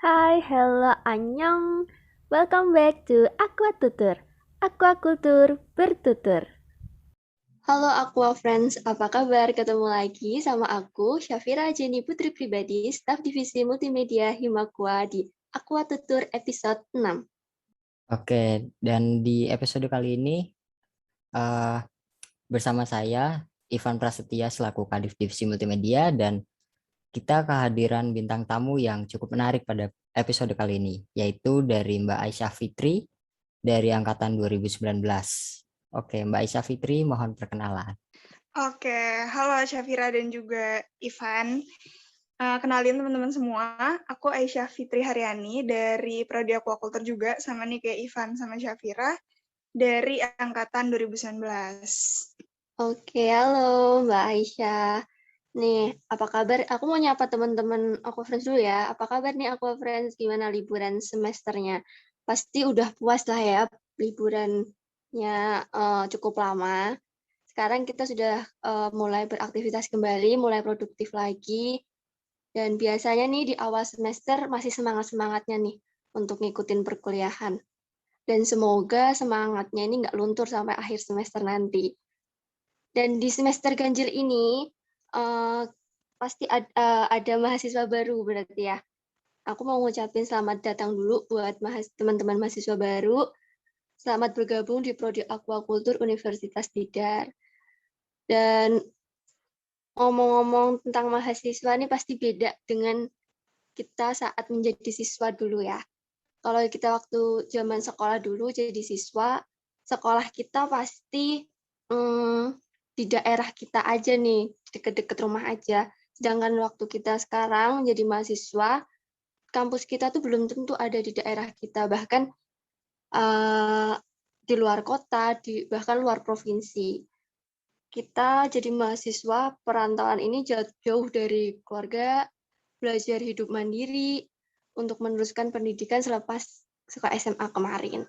Hai, hello, annyeong. Welcome back to Aqua Tutur. Aquakultur bertutur. Halo Aqua Friends, apa kabar? Ketemu lagi sama aku, Syafira Jenny Putri Pribadi, staf divisi multimedia Himakua di Aqua Tutur episode 6. Oke, dan di episode kali ini eh, bersama saya Ivan Prasetya selaku Kadif Divisi Multimedia dan kita kehadiran bintang tamu yang cukup menarik pada episode kali ini, yaitu dari Mbak Aisyah Fitri dari angkatan 2019. Oke, Mbak Aisyah Fitri, mohon perkenalan. Oke, halo Syafira dan juga Ivan. Kenalin teman-teman semua, aku Aisyah Fitri Haryani dari Prodi Aquaculture juga, sama nih kayak Ivan sama Syafira, dari angkatan 2019. Oke, halo Mbak Aisyah. Nih, apa kabar? Aku mau nyapa teman-teman Aqua Friends dulu ya. Apa kabar nih Aqua Friends? Gimana liburan semesternya? Pasti udah puas lah ya liburannya cukup lama. Sekarang kita sudah mulai beraktivitas kembali, mulai produktif lagi. Dan biasanya nih di awal semester masih semangat-semangatnya nih untuk ngikutin perkuliahan. Dan semoga semangatnya ini nggak luntur sampai akhir semester nanti. Dan di semester ganjil ini pasti ada mahasiswa baru berarti ya. Aku mau ngucapin selamat datang dulu buat teman-teman mahasiswa baru. Selamat bergabung di Prodi Aquaculture Universitas Tidar. Dan ngomong-ngomong tentang mahasiswa ini pasti beda dengan kita saat menjadi siswa dulu ya. Kalau kita waktu zaman sekolah dulu jadi siswa, sekolah kita pasti di daerah kita aja nih, deket-deket rumah aja. Sedangkan waktu kita sekarang jadi mahasiswa, kampus kita tuh belum tentu ada di daerah kita, bahkan di luar kota, bahkan luar provinsi. Kita jadi mahasiswa perantauan ini jauh dari keluarga, belajar hidup mandiri untuk meneruskan pendidikan selepas sekolah SMA kemarin.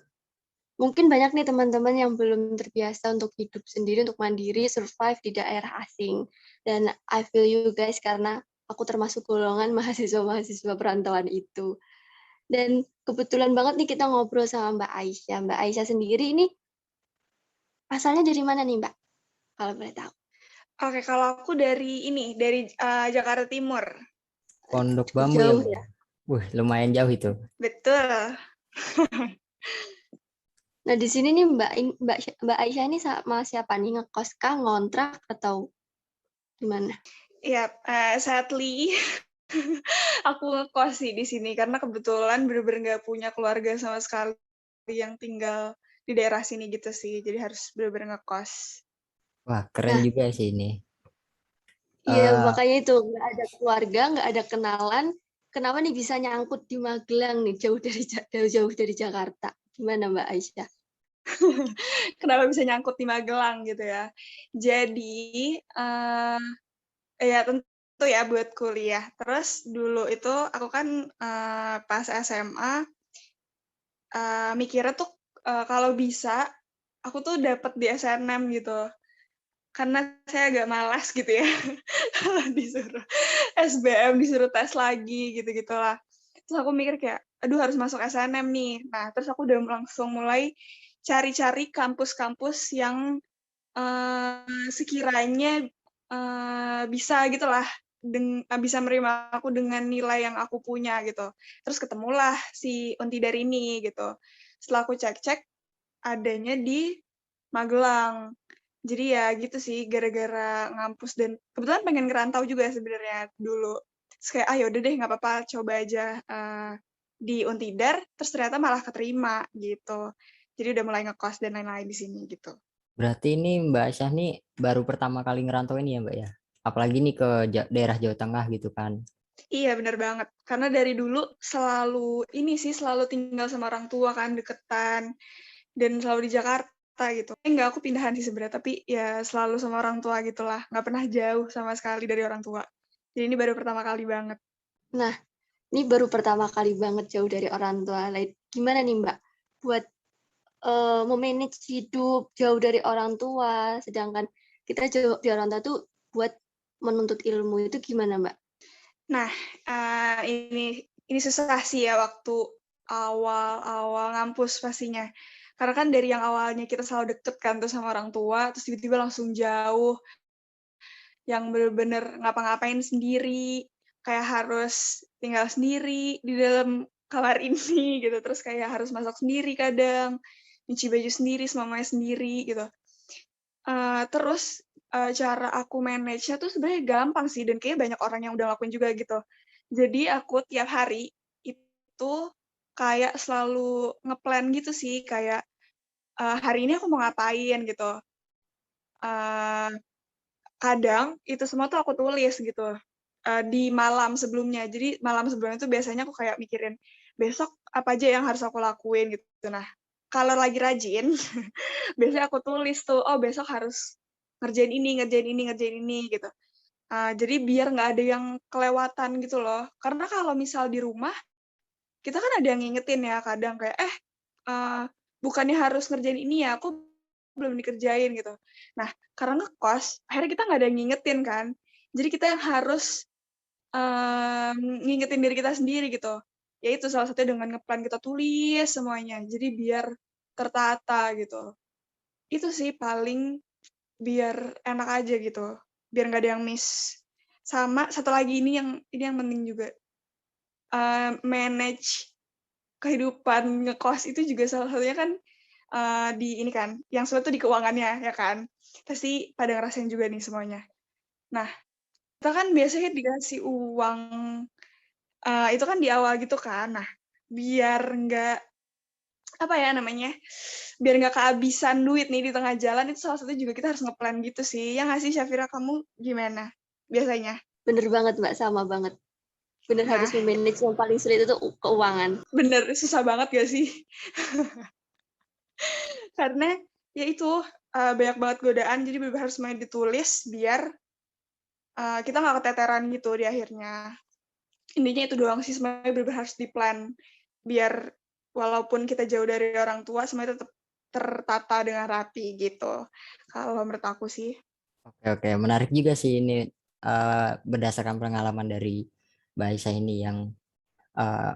Mungkin banyak nih teman-teman yang belum terbiasa untuk hidup sendiri, untuk mandiri, survive di daerah asing. Dan I feel you guys karena aku termasuk golongan mahasiswa-mahasiswa perantauan itu. Dan kebetulan banget nih kita ngobrol sama Mbak Aisyah. Mbak Aisyah sendiri ini asalnya dari mana nih Mbak? Kalau boleh tahu. Oke, kalau aku dari Jakarta Timur. Pondok Cukup Bambu ya, jauh Mbak? ya. Lumayan jauh itu. Betul. Nah, di sini nih Mbak Aisyah ini sama siapa nih? Ngekos kah, ngontrak atau gimana? Ya, sadly aku ngekos sih di sini karena kebetulan bener-bener nggak punya keluarga sama sekali yang tinggal di daerah sini gitu sih. Jadi harus bener-bener ngekos. Wah, keren Nah, juga sih ini. iya Eh, makanya itu nggak ada keluarga, nggak ada kenalan. Kenapa nih bisa nyangkut di Magelang nih jauh-jauh dari Jakarta? Gimana Mbak Aisyah? Kenapa bisa nyangkut di Magelang gitu ya. Jadi, ya tentu ya buat kuliah. Terus dulu itu aku kan, pas SMA, mikirnya tuh, kalau bisa aku tuh dapet di SNM gitu. Karena saya agak malas gitu ya kalau disuruh SBM, disuruh tes lagi gitu-gitulah. Terus aku mikir kayak, "Aduh harus masuk SNM nih." Nah, terus aku udah langsung mulai cari-cari kampus-kampus yang sekiranya, bisa gitulah, bisa menerima aku dengan nilai yang aku punya gitu. Terus ketemulah si Untidar ini gitu. Setelah aku cek-cek, adanya di Magelang. Jadi ya gitu sih, gara-gara ngampus dan kebetulan pengen ngerantau juga sebenarnya dulu. Terus kayak, "Ah, ya udah deh nggak apa-apa, coba aja, di Untidar," terus ternyata malah keterima gitu. Jadi udah mulai ngekos dan lain-lain di sini gitu. Berarti ini Mbak Aisyah nih baru pertama kali ngerantau ini ya Mbak ya? Apalagi nih ke daerah Jawa Tengah gitu kan. Iya, bener banget. Karena dari dulu selalu tinggal sama orang tua kan, deketan, dan selalu di Jakarta gitu. Enggak, aku pindahan sih sebenarnya, tapi ya selalu sama orang tua gitulah, nggak pernah jauh sama sekali dari orang tua. Jadi ini baru pertama kali banget. Nah, ini baru pertama kali banget jauh dari orang tua. Gimana nih Mbak buat memanage hidup jauh dari orang tua, sedangkan kita jauh dari orang tua tuh buat menuntut ilmu itu gimana Mbak? Nah, ini ini susah sih ya waktu awal-awal ngampus pastinya. Karena kan dari yang awalnya kita selalu deket kan tuh sama orang tua, terus tiba-tiba langsung jauh, yang bener-bener ngapa-ngapain sendiri, kayak harus tinggal sendiri di dalam kamar ini gitu, terus kayak harus masak sendiri kadang, nyuci baju sendiri, semuanya sendiri gitu. Terus, cara aku manage-nya tuh sebenarnya gampang sih dan kayaknya banyak orang yang udah ngelakuin juga gitu. Jadi aku tiap hari itu kayak selalu ngeplan gitu sih, kayak, hari ini aku mau ngapain gitu. Eee, Kadang itu semua tuh aku tulis gitu, di malam sebelumnya. Jadi malam sebelumnya tuh biasanya aku kayak mikirin, besok apa aja yang harus aku lakuin gitu. Nah, kalau lagi rajin, biasanya aku tulis tuh, "Oh besok harus ngerjain ini ngerjain ini ngerjain ini," gitu. Jadi biar nggak ada yang kelewatan gitu loh. Karena kalau misal di rumah, kita kan ada yang ngingetin ya kadang kayak, eee, bukannya harus ngerjain ini ya, aku belum dikerjain gitu. Nah, karena ngekos, akhirnya kita nggak ada yang ngingetin kan. Jadi kita yang harus, ngingetin diri kita sendiri gitu. Ya itu salah satunya dengan ngeplan kita tulis semuanya, jadi biar tertata gitu. Itu sih paling biar enak aja gitu, biar nggak ada yang miss. Sama satu lagi ini yang penting juga, manage kehidupan ngekos itu juga salah satunya kan, di ini kan, yang sulit tuh di keuangannya, ya kan? Pasti pada ngerasain juga nih semuanya. Nah, kita kan biasanya dikasih uang, itu kan di awal gitu kan. Nah, biar nggak, apa ya namanya, biar nggak kehabisan duit nih di tengah jalan, itu salah satunya juga kita harus ngeplan gitu sih. Ya nggak sih, Syafira, kamu gimana biasanya? Bener banget, Mbak, sama banget. Bener harus Nah, memanage yang paling sulit itu keuangan. bener, susah banget gak sih? Karena ya itu, banyak banget godaan, jadi bener-bener harus semuanya ditulis biar, kita nggak keteteran gitu di akhirnya. Intinya itu doang sih, semuanya bener-bener harus di-plan, biar walaupun kita jauh dari orang tua, semuanya tetap tertata dengan rapi gitu, kalau menurut aku sih. Oke, oke, menarik juga sih ini, berdasarkan pengalaman dari Mbak Aisyah ini yang eh,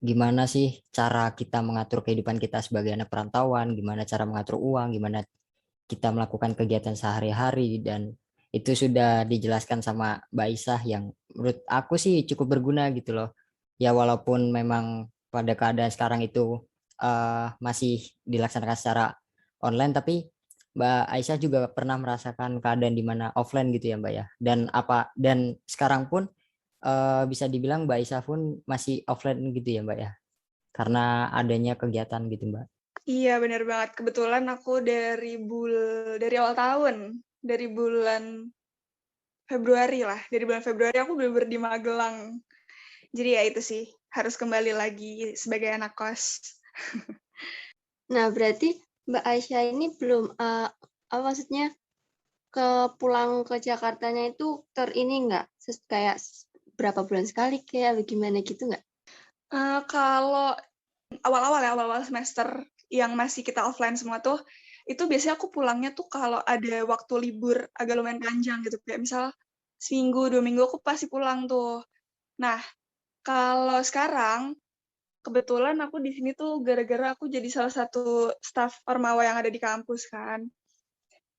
gimana sih cara kita mengatur kehidupan kita sebagai anak perantauan, gimana cara mengatur uang, gimana kita melakukan kegiatan sehari-hari, dan itu sudah dijelaskan sama Mbak Aisyah yang menurut aku sih cukup berguna gitu loh. Ya walaupun memang pada keadaan sekarang itu masih dilaksanakan secara online, tapi Mbak Aisyah juga pernah merasakan keadaan di mana offline gitu ya Mbak ya. Dan sekarang pun bisa dibilang Mbak Aisyah pun masih offline gitu ya Mbak ya. Karena adanya kegiatan gitu Mbak. Iya, bener banget. Kebetulan aku dari awal tahun, dari bulan Februari lah, dari bulan Februari aku bener-bener di Magelang. Jadi ya itu sih, harus kembali lagi sebagai anak kos. Nah, berarti Mbak Aisyah ini belum, apa maksudnya, pulang ke Jakartanya itu ini nggak, kayak berapa bulan sekali kayak gimana gitu nggak? Kalau awal-awal semester yang masih kita offline semua tuh, itu biasanya aku pulangnya tuh kalau ada waktu libur agak lumayan panjang gitu, kayak misal seminggu, 2 minggu aku pasti pulang tuh. Nah, kalau sekarang, kebetulan aku di sini tuh gara-gara aku jadi salah satu staf Ormawa yang ada di kampus kan.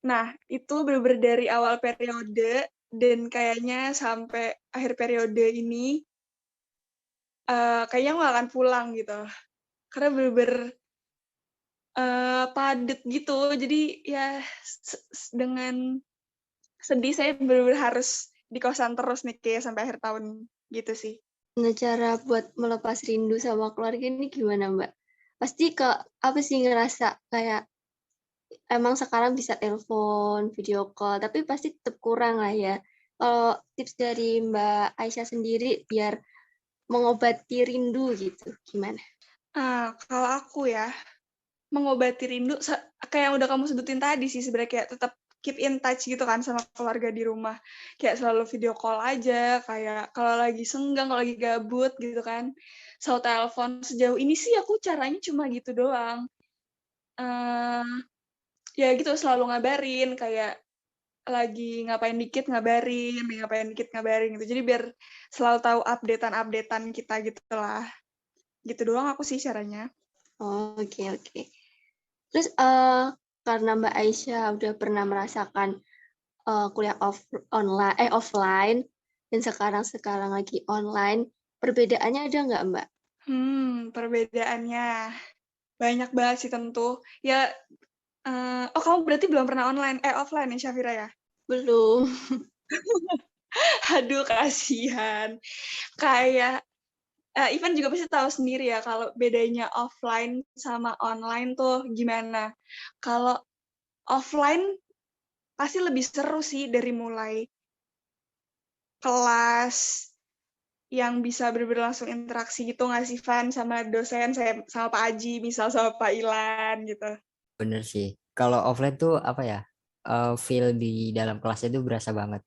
Nah, itu bener-bener dari awal periode dan kayaknya sampai akhir periode ini, kayaknya aku nggak akan pulang gitu. Karena bener-bener padet gitu. Jadi ya dengan sedih saya bener-bener harus di kosan terus nih kayak sampai akhir tahun gitu sih. Nah, cara buat melepas rindu sama keluarga ini gimana, Mbak? Pasti apa sih ngerasa kayak emang sekarang bisa telepon, video call, tapi pasti tetap kurang lah ya. Kalau tips dari Mbak Aisyah sendiri biar mengobati rindu gitu, gimana? Kalau aku ya, mengobati rindu kayak yang udah kamu sebutin tadi sih sebenarnya, kayak tetap keep in touch gitu kan sama keluarga di rumah. Kayak selalu video call aja, kayak kalau lagi senggang, kalau lagi gabut gitu kan, selalu telepon. Sejauh ini sih aku caranya cuma gitu doang. Ya gitu, selalu ngabarin kayak, lagi ngapain dikit ngabarin, lagi ngapain dikit ngabarin gitu. Jadi biar selalu tahu updatean kita gitu lah. Gitu doang aku sih caranya. Oke. Terus karena Mbak Aisyah udah pernah merasakan kuliah offline dan sekarang lagi online, perbedaannya ada nggak, Mbak? Perbedaannya banyak banget sih tentu. Ya, kamu berarti belum pernah offline ya, Syafira ya? Belum. Aduh, kasihan. Kayak Ivan juga pasti tahu sendiri ya kalau bedanya offline sama online tuh gimana. Kalau offline pasti lebih seru sih dari mulai kelas yang bisa bener-bener langsung interaksi gitu nggak sih, Van, sama dosen, sama Pak Aji, misal sama Pak Ilan gitu. Bener sih. Kalau offline tuh apa ya? Feel di dalam kelasnya tuh berasa banget.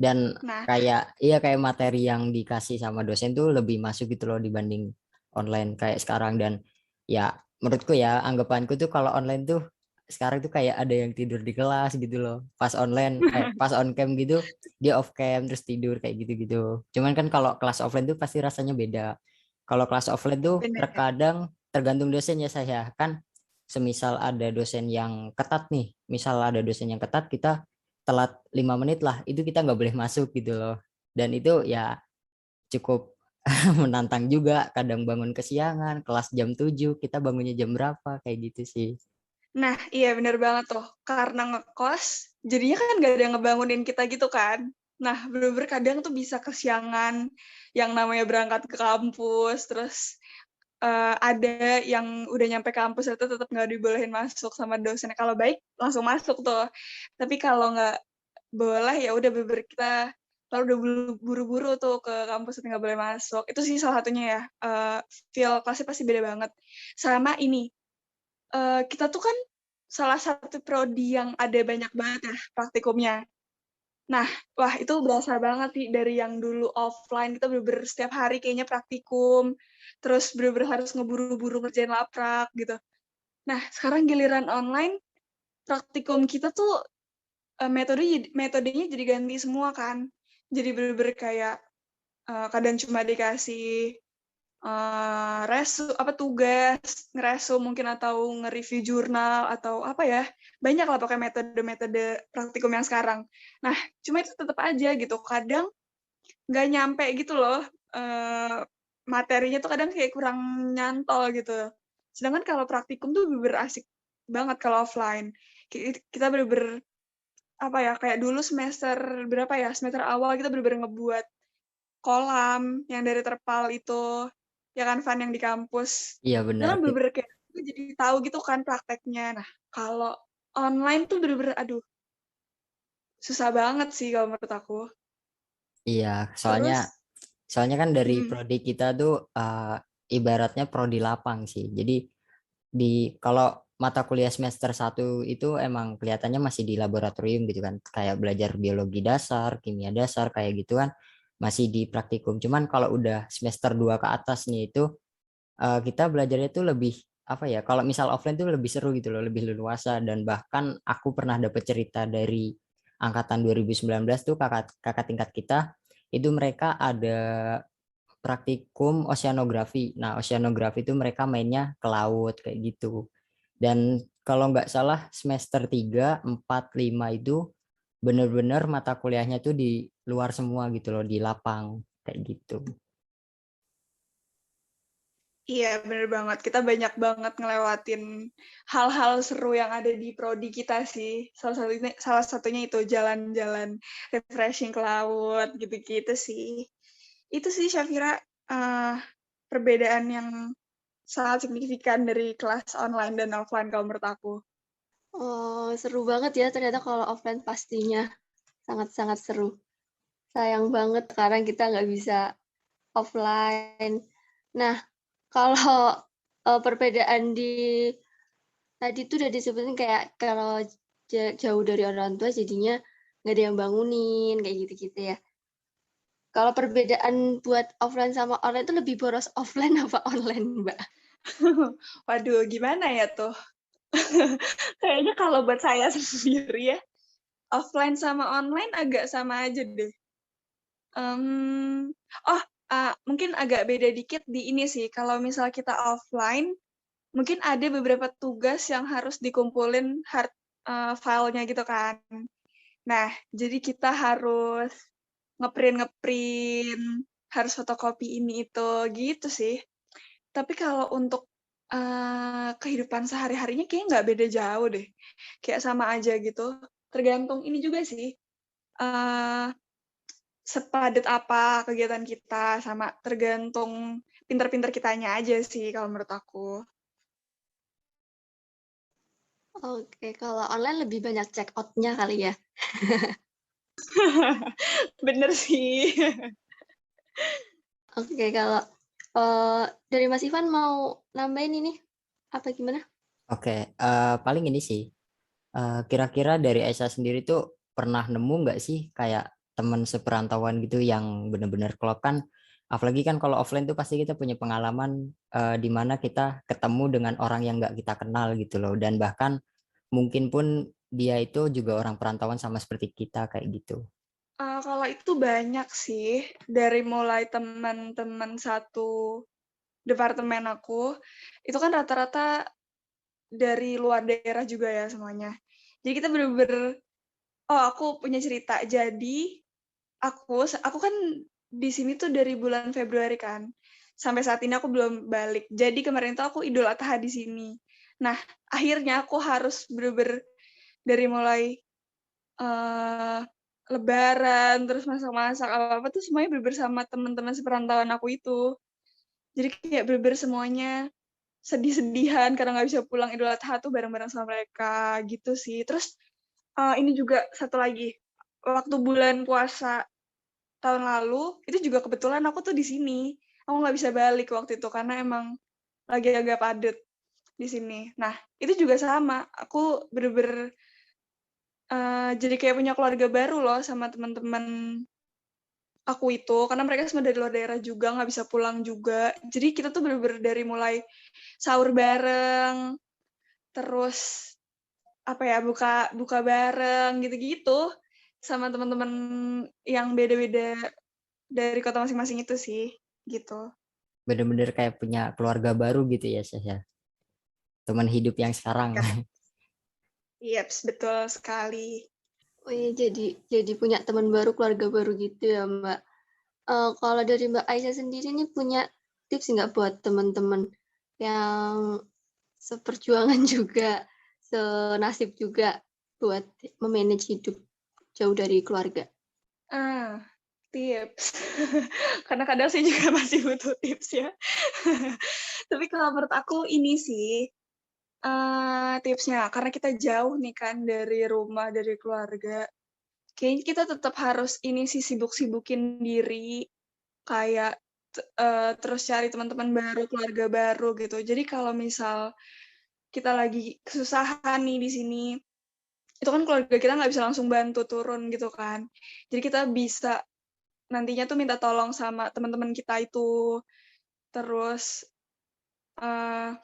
Dan Nah, kayak materi yang dikasih sama dosen tuh lebih masuk gitu loh dibanding online kayak sekarang. Dan ya menurutku ya anggapanku tuh kalau online tuh sekarang tuh kayak ada yang tidur di kelas gitu loh. Pas online pas on cam gitu dia off cam terus tidur kayak gitu-gitu. Cuman kan kalau kelas offline tuh pasti rasanya beda. Kalau kelas offline tuh bener. terkadang tergantung dosennya saya kan, semisal ada dosen yang ketat nih, misal ada dosen yang ketat kita telat 5 menit lah, itu kita nggak boleh masuk gitu loh. Dan itu ya cukup menantang juga, kadang bangun kesiangan, kelas jam 7, kita bangunnya jam berapa, kayak gitu sih. Nah, iya bener banget tuh. Karena ngekos, jadinya kan nggak ada yang ngebangunin kita gitu kan. Nah, bener-bener kadang tuh bisa kesiangan, yang namanya berangkat ke kampus, terus ada yang udah nyampe kampus itu tetap nggak dibolehin masuk sama dosen. Kalau baik langsung masuk tuh. Tapi kalau nggak boleh ya udah bener kita lalu udah buru-buru tuh ke kampus tapi nggak boleh masuk. Itu sih salah satunya ya. Feel kelasnya pasti beda banget. Sama ini, kita tuh kan salah satu prodi yang ada banyak banget ya praktikumnya. Nah, wah itu berasa banget sih dari yang dulu offline kita bener-bener setiap hari kayaknya praktikum, terus bener-bener harus ngeburu-buru ngerjain laprak gitu. Nah, sekarang giliran online, praktikum kita tuh metodenya jadi ganti semua kan. Jadi bener-bener kayak kadang cuma dikasih tugas ngeresu mungkin atau nge-review jurnal atau apa ya, banyak lah pokoknya metode-metode praktikum yang sekarang. Nah, cuma itu tetap aja gitu, kadang nggak nyampe gitu loh, materinya tuh kadang kayak kurang nyantol gitu. Sedangkan kalau praktikum tuh bener-bener asik banget kalau offline. Kita bener-bener, apa ya, kayak dulu semester berapa ya, semester awal kita bener-bener ngebuat kolam yang dari terpal itu, ya kan Van yang di kampus. Iya Itu benar. kan bener-bener kayak kita jadi tahu gitu kan prakteknya. Nah, kalau online tuh bener-bener aduh, susah banget sih kalau menurut aku. Iya, Terus soalnya kan dari mhm, prodi kita tuh ibaratnya prodi lapang sih. Jadi kalau mata kuliah semester 1 itu emang kelihatannya masih di laboratorium gitu kan, kayak belajar biologi dasar, kimia dasar kayak gitu kan, masih di praktikum. Cuman kalau udah semester 2 ke atasnya itu kita belajarnya tuh lebih apa ya, kalau misal offline tuh lebih seru gitu loh, lebih leluasa. Dan bahkan aku pernah dapet cerita dari angkatan 2019 tuh kakak tingkat kita, itu mereka ada praktikum oceanografi. Nah, oceanografi itu mereka mainnya ke laut kayak gitu. Dan kalau nggak salah semester 3, 4, 5 itu bener-bener mata kuliahnya tuh di luar semua gitu loh, di lapang kayak gitu. iya bener banget. Kita banyak banget ngelewatin hal-hal seru yang ada di prodi kita sih. Salah satunya itu jalan-jalan refreshing ke laut gitu-gitu sih. Itu sih Syafira, perbedaan yang sangat signifikan dari kelas online dan offline kalau menurut aku. Oh, seru banget ya ternyata kalau offline pastinya. Sangat-sangat seru. Sayang banget sekarang kita nggak bisa offline. Nah, kalau perbedaan tadi tuh udah disebutin kayak kalau jauh dari orang tua jadinya nggak ada yang bangunin, kayak gitu-gitu ya. Kalau perbedaan buat offline sama online itu lebih boros offline apa online, Mbak? Waduh, gimana ya tuh? Kayaknya kalau buat saya sendiri ya, offline sama online agak sama aja deh. Mungkin agak beda dikit di ini sih, kalau misal kita offline, mungkin ada beberapa tugas yang harus dikumpulin filenya gitu kan. Nah, jadi kita harus ngeprint, harus fotokopi ini itu, gitu sih. Tapi kalau untuk, kehidupan sehari-harinya kayaknya nggak beda jauh deh, kayak sama aja gitu. Tergantung ini juga sih, eee, sepadat apa kegiatan kita, sama tergantung pinter-pinter kitanya aja sih kalau menurut aku. Oke, kalau online lebih banyak check out-nya kali ya? Bener sih. Oke, kalau, dari Mas Ivan mau nambahin ini, apa gimana? Oke, paling ini sih. Kira-kira dari Aisyah sendiri tuh pernah nemu nggak sih kayak teman seperantauan gitu yang benar-benar klop kan? Apalagi kan kalau offline tuh pasti kita punya pengalaman di mana kita ketemu dengan orang yang nggak kita kenal gitu loh. Dan bahkan mungkin pun dia itu juga orang perantauan sama seperti kita kayak gitu. Kalau itu banyak sih, dari mulai teman-teman satu departemen aku, itu kan rata-rata dari luar daerah juga ya semuanya. Jadi kita bener-bener aku punya cerita. Jadi aku kan di sini tuh dari bulan Februari kan, sampai saat ini aku belum balik. Jadi kemarin tuh aku Idul Adha di sini. Nah, akhirnya aku harus bener-bener dari mulai, eee, lebaran, terus masak-masak, apa-apa tuh semuanya bener-bener sama teman-teman seperantauan aku itu. Jadi kayak bener-bener semuanya sedih-sedihan karena nggak bisa pulang Idul Adha tuh bareng-bareng sama mereka, gitu sih. Terus, ini juga satu lagi, waktu bulan puasa tahun lalu, itu juga kebetulan aku tuh di sini. Aku nggak bisa balik waktu itu karena emang lagi agak padet di sini. Nah, itu juga sama, aku bener-bener, jadi kayak punya keluarga baru loh sama teman-teman aku itu, karena mereka semua dari luar daerah juga, nggak bisa pulang juga. Jadi kita tuh bener-bener dari mulai sahur bareng, terus apa ya, buka buka bareng gitu-gitu, sama teman-teman yang beda-beda dari kota masing-masing itu sih, gitu. Bener-bener kayak punya keluarga baru gitu ya, Syah. Teman hidup yang sekarang. Yeps, betul sekali. Oh iya, jadi punya teman baru, keluarga baru gitu ya, Mbak. Kalau dari Mbak Aisyah sendiri nih punya tips nggak buat teman-teman yang seperjuangan juga, senasib juga buat memanage hidup jauh dari keluarga? Ah, tips. Karena kadang saya juga masih butuh tips ya. Tapi kalau menurut aku ini sih, tipsnya, karena kita jauh nih kan dari rumah, dari keluarga, kayaknya kita tetap harus ini sih, sibuk-sibukin diri, kayak, terus cari teman-teman baru, keluarga baru, gitu. Jadi kalau misal kita lagi kesusahan nih di sini, itu kan keluarga kita nggak bisa langsung bantu turun gitu kan. Jadi kita bisa nantinya tuh minta tolong sama teman-teman kita itu. Terus, eee,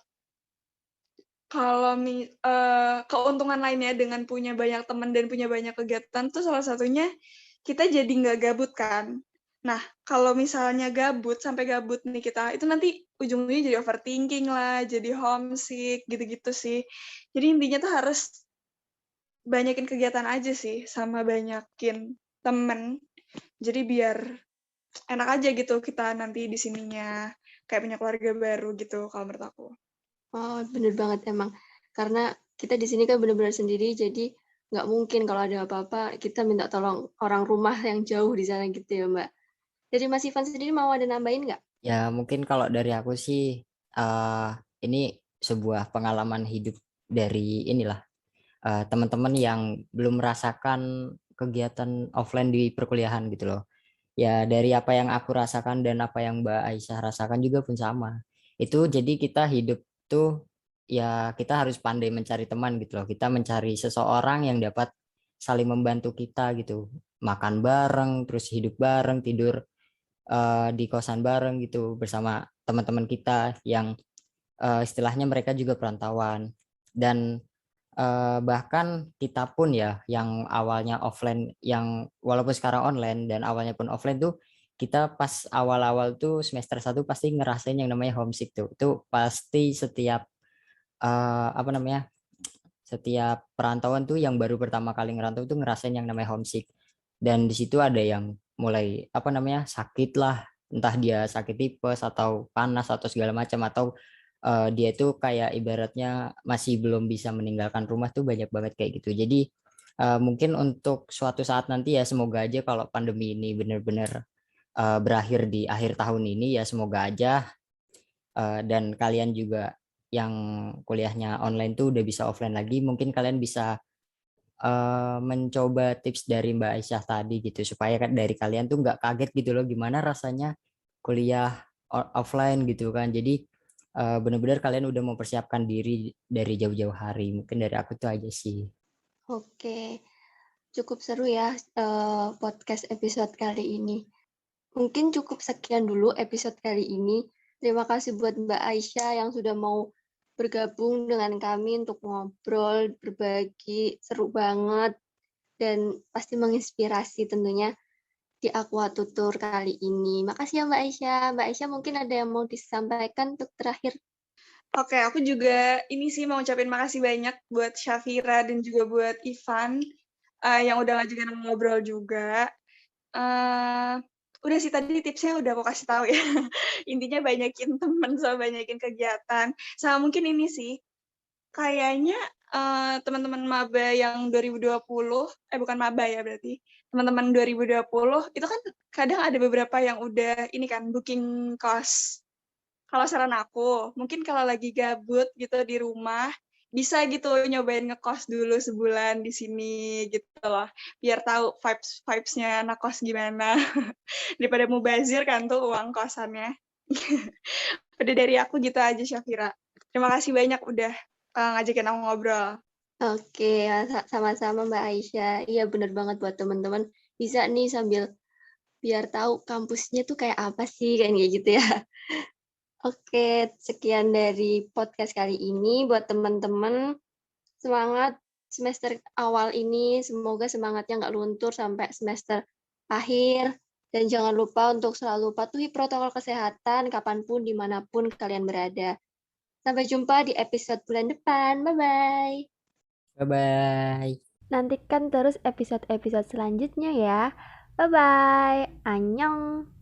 keuntungan lainnya dengan punya banyak teman dan punya banyak kegiatan tuh salah satunya kita jadi nggak gabut kan. Nah, kalau misalnya gabut, sampai gabut nih kita, itu nanti ujung-ujungnya jadi overthinking lah, jadi homesick, gitu-gitu sih. Jadi intinya tuh harus banyakin kegiatan aja sih, sama banyakin temen. Jadi biar enak aja gitu kita nanti di sininya, kayak punya keluarga baru gitu kalau menurut aku. Oh, bener banget emang. Karena kita di sini kan bener-bener sendiri, jadi nggak mungkin kalau ada apa-apa kita minta tolong orang rumah yang jauh di sana gitu ya, Mbak. Dari Mas Ivan sendiri mau ada nambahin nggak? Ya mungkin kalau dari aku sih eh ini sebuah pengalaman hidup dari inilah teman-teman yang belum merasakan kegiatan offline di perkuliahan gitu loh. Ya dari apa yang aku rasakan dan apa yang Mbak Aisyah rasakan juga pun sama. Itu jadi kita hidup tuh ya kita harus pandai mencari teman gitu loh. Kita mencari seseorang yang dapat saling membantu kita gitu. Makan bareng, terus hidup bareng, tidur di kosan bareng gitu bersama teman-teman kita yang istilahnya mereka juga perantauan. Dan Bahkan kita pun ya yang awalnya offline, yang walaupun sekarang online dan awalnya pun offline tuh, kita pas awal-awal tuh semester 1 pasti ngerasain yang namanya homesick tuh. Itu pasti setiap apa namanya? Setiap perantauan tuh yang baru pertama kali ngerantau tuh ngerasain yang namanya homesick. Dan di situ ada yang mulai apa namanya? Sakit lah, entah dia sakit tipes atau panas atau segala macam, atau dia itu kayak ibaratnya masih belum bisa meninggalkan rumah tuh banyak banget kayak gitu. Jadi mungkin untuk suatu saat nanti ya, semoga aja kalau pandemi ini benar-benar berakhir di akhir tahun ini ya, semoga aja dan kalian juga yang kuliahnya online tuh udah bisa offline lagi, mungkin kalian bisa mencoba tips dari Mbak Aisyah tadi gitu, supaya kan dari kalian tuh nggak kaget gitu loh gimana rasanya kuliah offline gitu kan. Jadi benar-benar kalian udah mempersiapkan diri dari jauh-jauh hari. Mungkin dari aku tuh aja sih. Oke, cukup seru ya podcast episode kali ini. Mungkin cukup sekian dulu episode kali ini. Terima kasih buat Mbak Aisyah yang sudah mau bergabung dengan kami untuk ngobrol, berbagi, seru banget, dan pasti menginspirasi tentunya di Aqua Tutur kali ini. Makasih ya Mbak Aisyah. Mbak Aisyah mungkin ada yang mau disampaikan untuk terakhir? Oke, aku juga ini sih mau ucapin makasih banyak buat Syafira dan juga buat Ivan yang udah ngajakin aku ngobrol juga. Udah sih tadi tipsnya udah aku kasih tahu ya. Intinya banyakin teman sama banyakin kegiatan. Sama mungkin ini sih, kayaknya teman-teman maba yang 2020, bukan maba ya berarti, teman-teman 2020 itu kan kadang ada beberapa yang udah ini kan booking kos. Kalau saran aku, mungkin kalau lagi gabut gitu di rumah, bisa gitu nyobain ngekos dulu sebulan di sini gitu loh. Biar tahu vibes-nya anak kos gimana. Daripada mubazir kan tuh uang kosannya. Udah dari aku gitu aja, Syafira. Terima kasih banyak udah ngajakin aku ngobrol. Oke, sama-sama Mbak Aisyah. Iya bener banget buat teman-teman. Bisa nih sambil biar tahu kampusnya tuh kayak apa sih, kayak gitu ya. Oke, sekian dari podcast kali ini. Buat teman-teman, semangat semester awal ini. Semoga semangatnya nggak luntur sampai semester akhir. Dan jangan lupa untuk selalu patuhi protokol kesehatan kapanpun, dimanapun kalian berada. Sampai jumpa di episode bulan depan. Bye-bye. Bye-bye. Nantikan terus episode-episode selanjutnya ya. Bye-bye. Annyeong.